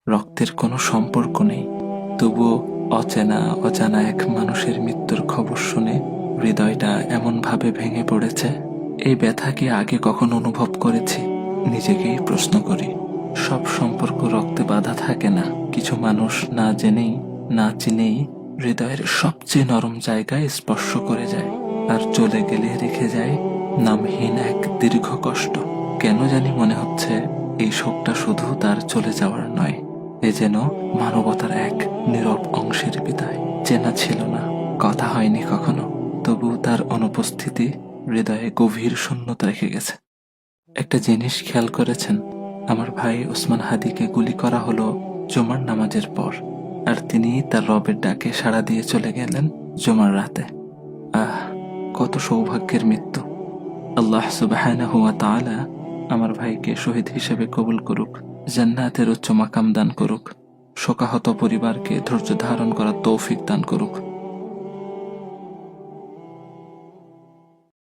রক্তের কোনো সম্পর্ক নেই, তবুও অচেনা অজানা এক মানুষের মৃত্যুর খবর শুনে হৃদয়টা এমনভাবে ভেঙে পড়েছে। এই ব্যথা কি আগে কখন অনুভব করেছি? নিজেকেই প্রশ্ন করি। সব সম্পর্ক রক্তে বাঁধা থাকে না। কিছু মানুষ না জেনেই না চিনেই হৃদয়ের সবচেয়ে নরম জায়গায় স্পর্শ করে যায়, আর চলে গেলে রেখে যায় নামহীন এক দীর্ঘ কষ্ট। কেন জানি মনে হচ্ছে এই শোকটা শুধু তার চলে যাওয়ার নয়, এ যেন মানবতার এক নীরব অংশের বিদায়। চেনা ছিল না, কথা হয়নি কখনো, তবু তার অনুপস্থিতি হৃদয়ে গভীর শূন্যতা রেখে গেছে। একটা জিনিস খেয়াল করেছেন? আমার ভাই ওসমান হাদিকে গুলি করা হলো জুমার নামাজের পর, আর তিনি তার রবের ডাকে সাড়া দিয়ে চলে গেলেন জুমার রাতে। আহ, কত সৌভাগ্যের মৃত্যু! আল্লাহ সুবহানাহু ওয়া তাআলা আমার ভাইকে শহীদ হিসেবে কবুল করুক, জান্নাতের উচ্চ মাকাম দান করুক, শোকাহত পরিবারকে ধৈর্য ধারণ করার তৌফিক দান করুক।